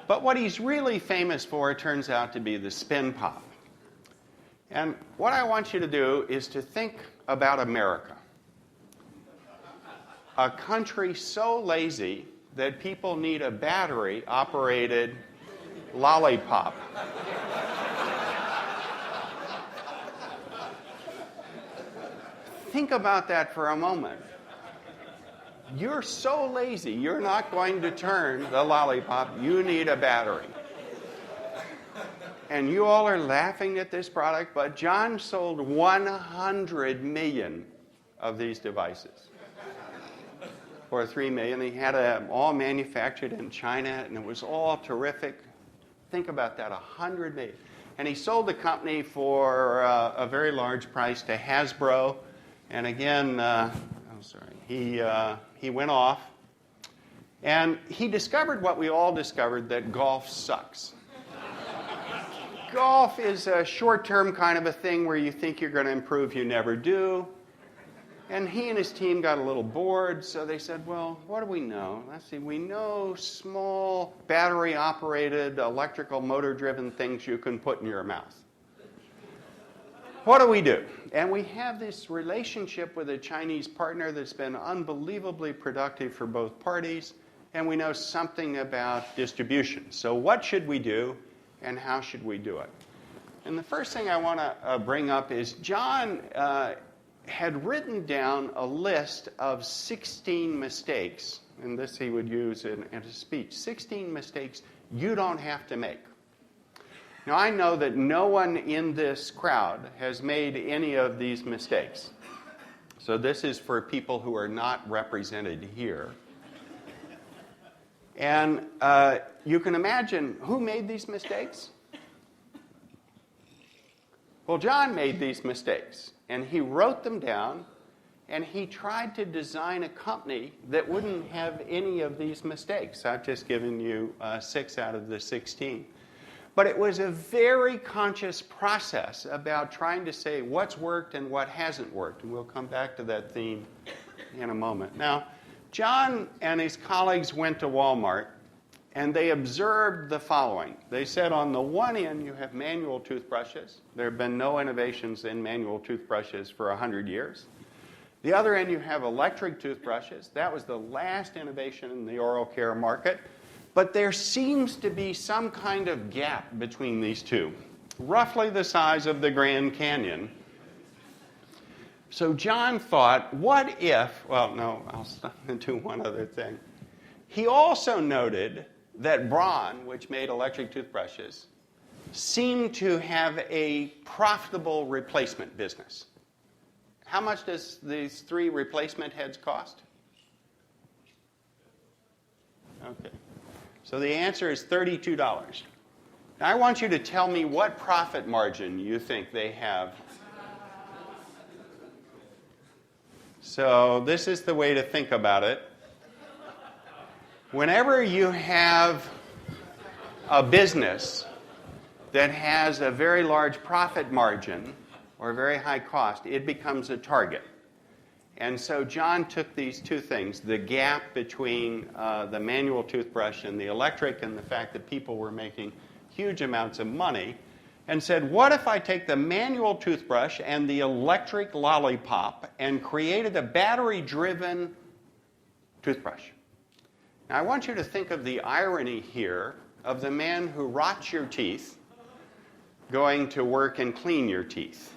But what he's really famous for turns out to be the spin pop. And what I want you to do is to think about America. A country so lazy that people need a battery-operated lollipop. Think about that for a moment. You're so lazy, you're not going to turn the lollipop. You need a battery. And you all are laughing at this product, but John sold 100 million of these devices. For $3 million. He had them all manufactured in China, and it was all terrific. Think about that, 100 million. And he sold the company for a very large price to Hasbro. And again, he went off. And he discovered what we all discovered, that golf sucks. Golf is a short-term kind of a thing where you think you're going to improve, you never do. And he and his team got a little bored, so they said, well, what do we know? Let's see, we know small battery-operated, electrical motor-driven things you can put in your mouth. What do we do? And we have this relationship with a Chinese partner that's been unbelievably productive for both parties, and we know something about distribution. So what should we do, and how should we do it? And the first thing I want to bring up is John had written down a list of 16 mistakes, and this he would use in his speech, 16 mistakes you don't have to make. Now, I know that no one in this crowd has made any of these mistakes. So this is for people who are not represented here. And you can imagine who made these mistakes? Well, John made these mistakes, and he wrote them down, and he tried to design a company that wouldn't have any of these mistakes. I've just given you 6 out of the 16. But it was a very conscious process about trying to say what's worked and what hasn't worked, and we'll come back to that theme in a moment. Now, John and his colleagues went to Walmart, and they observed the following. They said on the one end you have manual toothbrushes. There have been no innovations in manual toothbrushes for 100 years. The other end you have electric toothbrushes. That was the last innovation in the oral care market. But there seems to be some kind of gap between these two, roughly the size of the Grand Canyon. So John thought, what if, well, no, I'll do one other thing. He also noted that Braun, which made electric toothbrushes, seemed to have a profitable replacement business. How much does these 3 replacement heads cost? Okay. So the answer is $32. Now I want you to tell me what profit margin you think they have. So this is the way to think about it. Whenever you have a business that has a very large profit margin or a very high cost, it becomes a target. And so John took these two things, the gap between the manual toothbrush and the electric and the fact that people were making huge amounts of money, and said, what if I take the manual toothbrush and the electric lollipop and created a battery-driven toothbrush? Now, I want you to think of the irony here of the man who rots your teeth going to work and clean your teeth.